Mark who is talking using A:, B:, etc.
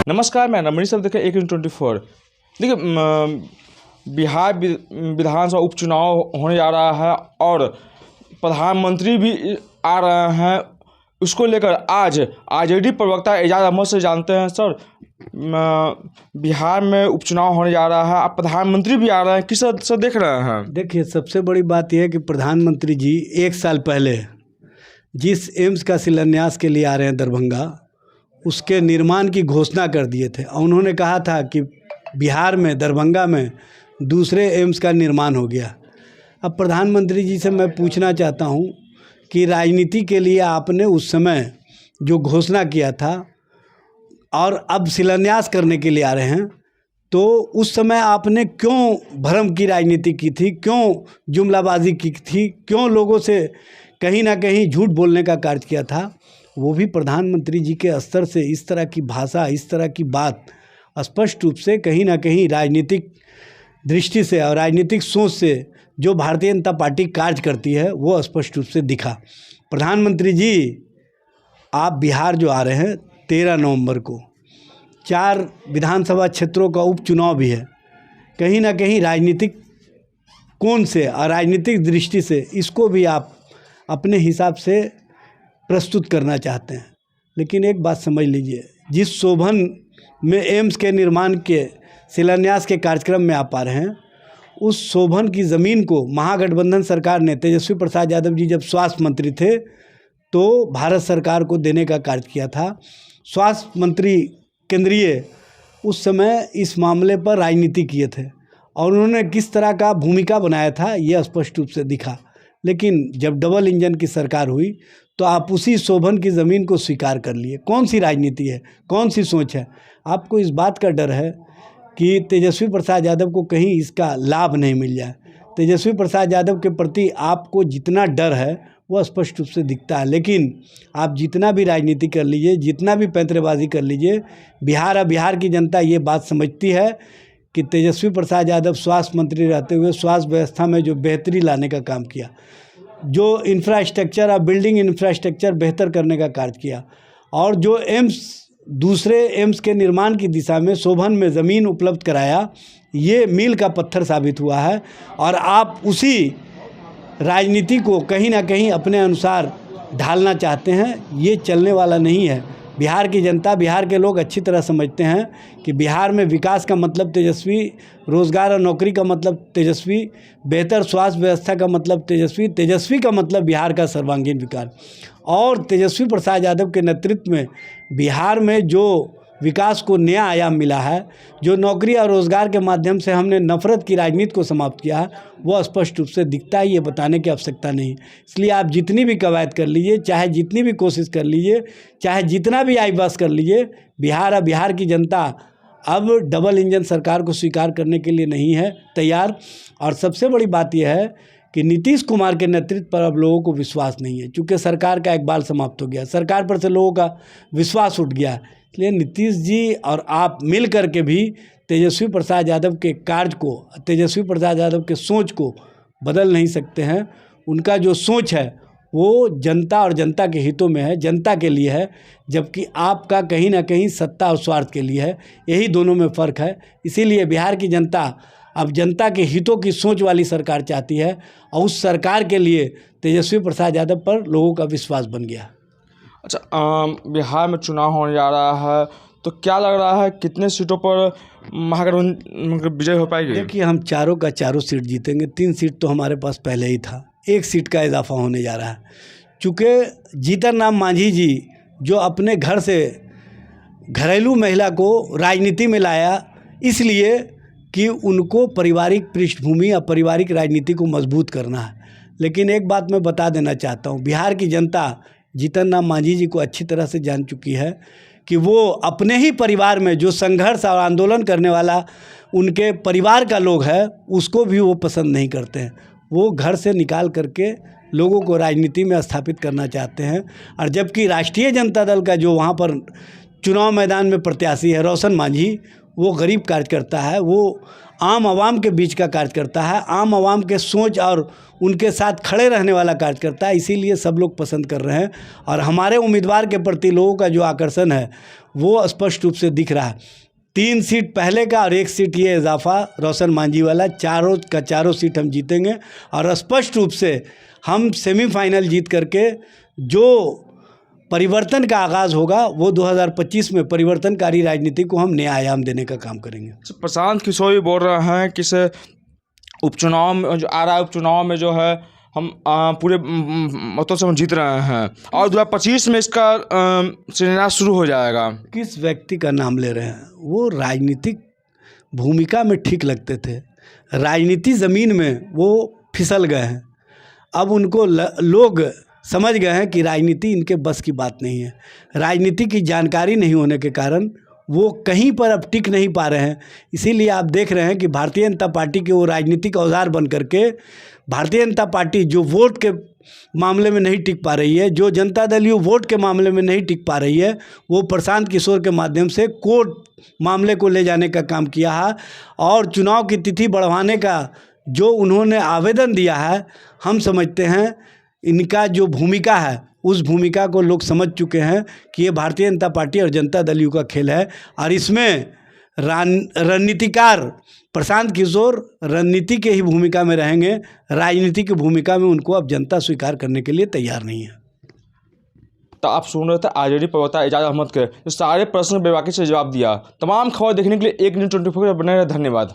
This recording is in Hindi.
A: नमस्कार, मैं रमणीश सर देखें 1/24। देखिए, बिहार विधानसभा उपचुनाव होने जा रहा है और प्रधानमंत्री भी आ रहे हैं। उसको लेकर आज आरजेडी प्रवक्ता एजाज अहमद से जानते हैं। सर, बिहार में उपचुनाव होने जा रहा है, अब प्रधानमंत्री भी आ रहे हैं, किस तरह से देख रहे हैं?
B: देखिए, सबसे बड़ी बात यह है कि प्रधानमंत्री जी 1 साल पहले जिस एम्स का शिलान्यास के लिए आ रहे हैं दरभंगा, उसके निर्माण की घोषणा कर दिए थे और उन्होंने कहा था कि बिहार में दरभंगा में दूसरे एम्स का निर्माण हो गया। अब प्रधानमंत्री जी से मैं पूछना चाहता हूं कि राजनीति के लिए आपने उस समय जो घोषणा किया था और अब शिलान्यास करने के लिए आ रहे हैं, तो उस समय आपने क्यों भ्रम की राजनीति की थी, क्यों जुमलाबाजी की थी, क्यों लोगों से कहीं ना कहीं झूठ बोलने का कार्य किया था? वो भी प्रधानमंत्री जी के स्तर से इस तरह की भाषा, इस तरह की बात स्पष्ट रूप से कहीं ना कहीं राजनीतिक दृष्टि से और राजनीतिक सोच से जो भारतीय जनता पार्टी कार्य करती है वो स्पष्ट रूप से दिखा। प्रधानमंत्री जी, आप बिहार जो आ रहे हैं 13 नवंबर को, 4 विधानसभा क्षेत्रों का उपचुनाव भी है। कहीं ना कहीं राजनीतिक कोण से और राजनीतिक दृष्टि से इसको भी आप अपने हिसाब से प्रस्तुत करना चाहते हैं। लेकिन एक बात समझ लीजिए, जिस शोभन में एम्स के निर्माण के शिलान्यास के कार्यक्रम में आप आ रहे हैं, उस शोभन की ज़मीन को महागठबंधन सरकार ने, तेजस्वी प्रसाद यादव जी जब स्वास्थ्य मंत्री थे तो भारत सरकार को देने का कार्य किया था। स्वास्थ्य मंत्री केंद्रीय उस समय इस मामले पर राजनीति किए थे और उन्होंने किस तरह का भूमिका बनाया था ये स्पष्ट रूप से दिखा। लेकिन जब डबल इंजन की सरकार हुई तो आप उसी शोभन की ज़मीन को स्वीकार कर लिए। कौन सी राजनीति है, कौन सी सोच है? आपको इस बात का डर है कि तेजस्वी प्रसाद यादव को कहीं इसका लाभ नहीं मिल जाए। तेजस्वी प्रसाद यादव के प्रति आपको जितना डर है वो स्पष्ट रूप से दिखता है। लेकिन आप जितना भी राजनीति कर लीजिए, जितना भी पैंतरेबाजी कर लीजिए, बिहार की जनता ये बात समझती है कि तेजस्वी प्रसाद यादव स्वास्थ्य मंत्री रहते हुए स्वास्थ्य व्यवस्था में जो बेहतरी लाने का काम किया, जो इंफ्रास्ट्रक्चर और बिल्डिंग इंफ्रास्ट्रक्चर बेहतर करने का कार्य किया और जो दूसरे एम्स के निर्माण की दिशा में शोभन में ज़मीन उपलब्ध कराया, ये मील का पत्थर साबित हुआ है। और आप उसी राजनीति को कहीं ना कहीं अपने अनुसार ढालना चाहते हैं, ये चलने वाला नहीं है। बिहार की जनता, बिहार के लोग अच्छी तरह समझते हैं कि बिहार में विकास का मतलब तेजस्वी, रोज़गार और नौकरी का मतलब तेजस्वी, बेहतर स्वास्थ्य व्यवस्था का मतलब तेजस्वी, तेजस्वी का मतलब बिहार का सर्वांगीण विकास। और तेजस्वी प्रसाद यादव के नेतृत्व में बिहार में जो विकास को नया आयाम मिला है, जो नौकरी और रोज़गार के माध्यम से हमने नफरत की राजनीति को समाप्त किया है, वो स्पष्ट रूप से दिखता है। ये बताने की आवश्यकता नहीं। इसलिए आप जितनी भी कवायद कर लीजिए, चाहे जितनी भी कोशिश कर लीजिए, चाहे जितना भी आईबास कर लीजिए, बिहार की जनता अब डबल इंजन सरकार को स्वीकार करने के लिए नहीं है तैयार। और सबसे बड़ी बात यह है कि नीतीश कुमार के नेतृत्व पर अब लोगों को विश्वास नहीं है, क्योंकि सरकार का इकबाल समाप्त हो गया, सरकार पर से लोगों का विश्वास उठ गया। इसलिए नीतीश जी और आप मिल कर के भी तेजस्वी प्रसाद यादव के कार्य को, तेजस्वी प्रसाद यादव के सोच को बदल नहीं सकते हैं। उनका जो सोच है वो जनता और जनता के हितों में है, जनता के लिए है, जबकि आपका कहीं ना कहीं सत्ता और स्वार्थ के लिए है। यही दोनों में फ़र्क है। इसीलिए बिहार की जनता अब जनता के हितों की सोच वाली सरकार चाहती है और उस सरकार के लिए तेजस्वी प्रसाद यादव पर लोगों का विश्वास बन गया।
A: अच्छा, बिहार में चुनाव होने जा रहा है तो क्या लग रहा है कितने सीटों पर महागठबंधन विजय हो पाएगी?
B: देखिए, हम चारों का चारों सीट जीतेंगे। 3 सीट तो हमारे पास पहले ही था, 1 सीट का इजाफा होने जा रहा है। चूँकि जीतन राम मांझी जी जो अपने घर से घरेलू महिला को राजनीति में लाया, इसलिए कि उनको पारिवारिक पृष्ठभूमि और पारिवारिक राजनीति को मजबूत करना है। लेकिन एक बात मैं बता देना चाहता हूँ, बिहार की जनता जीतन राम मांझी जी को अच्छी तरह से जान चुकी है कि वो अपने ही परिवार में जो संघर्ष और आंदोलन करने वाला उनके परिवार का लोग है, उसको भी वो पसंद नहीं करते हैं। वो घर से निकाल करके लोगों को राजनीति में स्थापित करना चाहते हैं। और जबकि राष्ट्रीय जनता दल का जो वहाँ पर चुनाव मैदान में प्रत्याशी है रोशन मांझी, वो गरीब कार्यकर्ता है, वो आम आवाम के बीच का कार्यकर्ता है, आम आवाम के सोच और उनके साथ खड़े रहने वाला कार्यकर्ता है। इसीलिए सब लोग पसंद कर रहे हैं और हमारे उम्मीदवार के प्रति लोगों का जो आकर्षण है वो स्पष्ट रूप से दिख रहा है। 3 सीट पहले का और 1 सीट ये इजाफा रोशन मांझी वाला, चारों का चारों सीट हम जीतेंगे और स्पष्ट रूप से हम सेमीफाइनल जीत करके जो परिवर्तन का आगाज़ होगा वो 2025 में परिवर्तनकारी राजनीति को हम नया आयाम देने का काम करेंगे।
A: प्रशांत किशोर भी बोल रहे हैं कि से उपचुनाव में जो आ रहा है, उपचुनाव में जो है हम पूरे मतों से हम जीत रहे हैं और 2025 में इसका शिलान्यास शुरू हो जाएगा।
B: किस व्यक्ति का नाम ले रहे हैं? वो राजनीतिक भूमिका में ठीक लगते थे, राजनीति ज़मीन में वो फिसल गए हैं। अब उनको लोग समझ गए हैं कि राजनीति इनके बस की बात नहीं है। राजनीति की जानकारी नहीं होने के कारण वो कहीं पर अब टिक नहीं पा रहे हैं। इसीलिए आप देख रहे हैं कि भारतीय जनता पार्टी के वो राजनीतिक औजार बन करके भारतीय जनता पार्टी जो वोट के मामले में नहीं टिक पा रही है, जो जनता दल वोट के मामले में नहीं टिक पा रही है, वो प्रशांत किशोर के माध्यम से कोर्ट मामले को ले जाने का काम किया है और चुनाव की तिथि बढ़वाने का जो उन्होंने आवेदन दिया है, हम समझते हैं इनका जो भूमिका है उस भूमिका को लोग समझ चुके हैं कि ये भारतीय जनता पार्टी और जनता दल यू का खेल है और इसमें रणनीतिकार प्रशांत किशोर रणनीति के ही भूमिका में रहेंगे। राजनीति की भूमिका में उनको अब जनता स्वीकार करने के लिए तैयार नहीं है।
A: तो आप सुन रहे थे आरजेडी प्रवक्ता एजाज अहमद के जो सारे प्रश्न बेबाकी से जवाब दिया। तमाम खबर देखने के लिए 1 न्यूज़ 24 पर बने रहे। धन्यवाद।